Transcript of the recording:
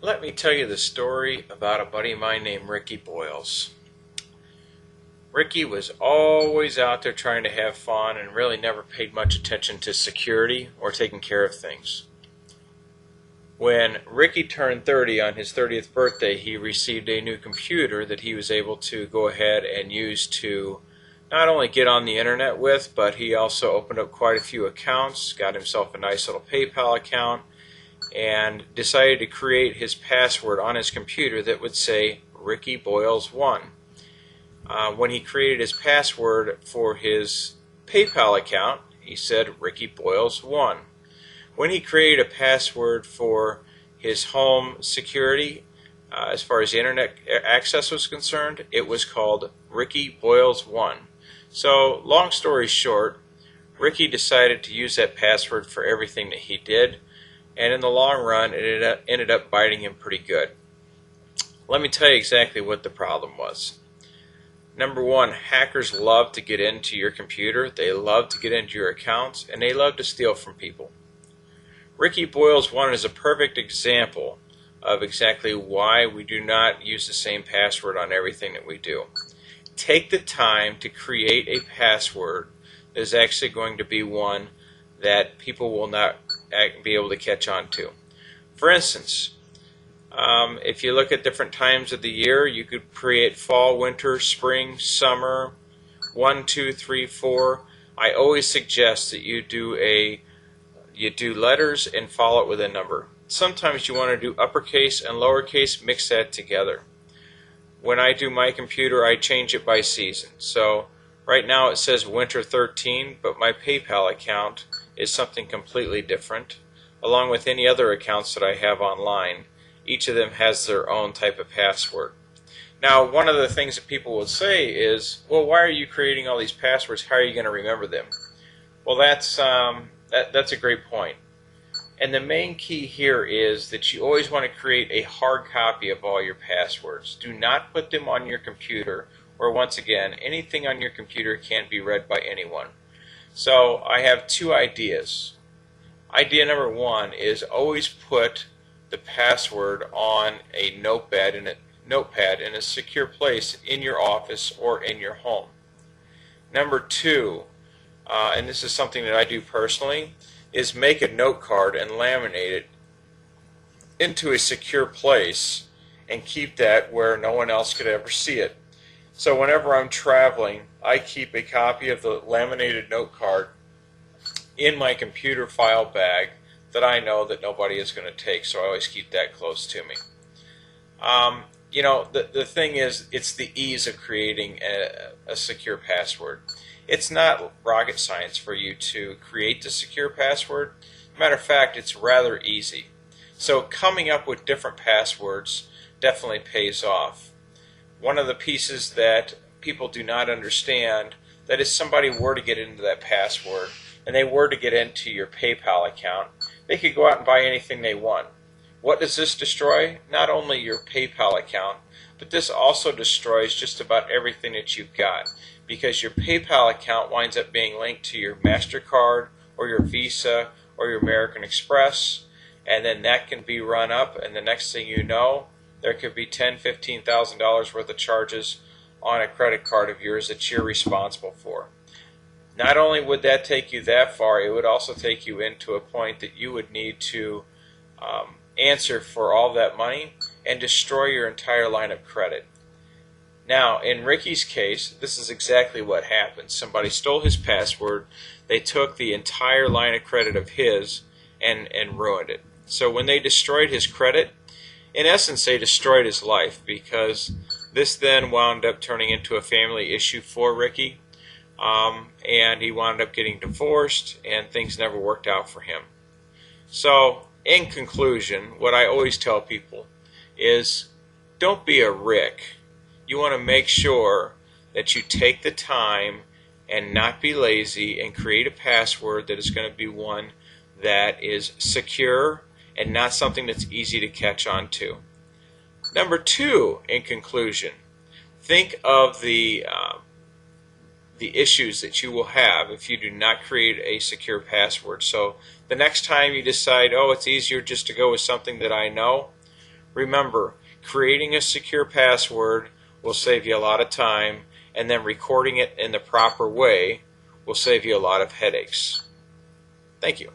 Let me tell you the story about a buddy of mine named Ricky Boyles. Ricky was always out there trying to have fun and really never paid much attention to security or taking care of things. When Ricky turned 30 on his 30th birthday, he received a new computer that he was able to go ahead and use to not only get on the internet with, but he also opened up quite a few accounts, got himself a nice little PayPal account, and decided to create his password on his computer that would say Ricky Boyles 1. When he created his password for his PayPal account, he said Ricky Boyles 1. When he created a password for his home security, as far as the internet access was concerned, it was called Ricky Boyles 1. So, long story short, Ricky decided to use that password for everything that he did, and in the long run, it ended up biting him pretty good. Let me tell you exactly what the problem was. Number one, hackers love to get into your computer, they love to get into your accounts, and they love to steal from people. Ricky Boyles 1 is a perfect example of exactly why we do not use the same password on everything that we do. Take the time to create a password that is actually going to be one that people will not be able to catch on to. For instance, if you look at different times of the year, you could create fall, winter, spring, summer, 1, 2, 3, 4. I always suggest that you do letters and follow it with a number. Sometimes you want to do uppercase and lowercase, mix that together. When I do my computer, I change it by season. So right now it says winter 13, but my PayPal account is something completely different, along with any other accounts that I have online. Each of them has their own type of password. Now, one of the things that people will say is, well, why are you creating all these passwords? How are you going to remember them? Well, that's a great point. And the main key here is that you always want to create a hard copy of all your passwords. Do not put them on your computer, or once again, anything on your computer can't be read by anyone. So I have two ideas. Idea number one is always put the password on a notepad in a secure place in your office or in your home. Number two, and this is something that I do personally, is make a note card and laminate it into a secure place and keep that where no one else could ever see it. So whenever I'm traveling, I keep a copy of the laminated note card in my computer file bag that I know that nobody is going to take, so I always keep that close to me. The thing is, it's the ease of creating a secure password. It's not rocket science for you to create the secure password. Matter of fact, it's rather easy. So coming up with different passwords definitely pays off. One of the pieces that people do not understand, that if somebody were to get into that password and they were to get into your PayPal account, they could go out and buy anything they want. What does this destroy? Not only your PayPal account, but this also destroys just about everything that you've got, because your PayPal account winds up being linked to your MasterCard or your Visa or your American Express, and then that can be run up, and the next thing you know, there could be $10,000, $15,000 worth of charges on a credit card of yours that you're responsible for. Not only would that take you that far, it would also take you into a point that you would need to answer for all that money and destroy your entire line of credit. Now, in Ricky's case, this is exactly what happened. Somebody stole his password, they took the entire line of credit of his and ruined it. So when they destroyed his credit, in essence they destroyed his life, because this then wound up turning into a family issue for Ricky, and he wound up getting divorced, and things never worked out for him. So, in conclusion, what I always tell people is, don't be a Rick. You want to make sure that you take the time and not be lazy and create a password that is going to be one that is secure and not something that's easy to catch on to. Number two, in conclusion, think of the issues that you will have if you do not create a secure password. So the next time you decide, oh, it's easier just to go with something that I know, Remember, creating a secure password will save you a lot of time, and then recording it in the proper way will save you a lot of headaches. Thank you.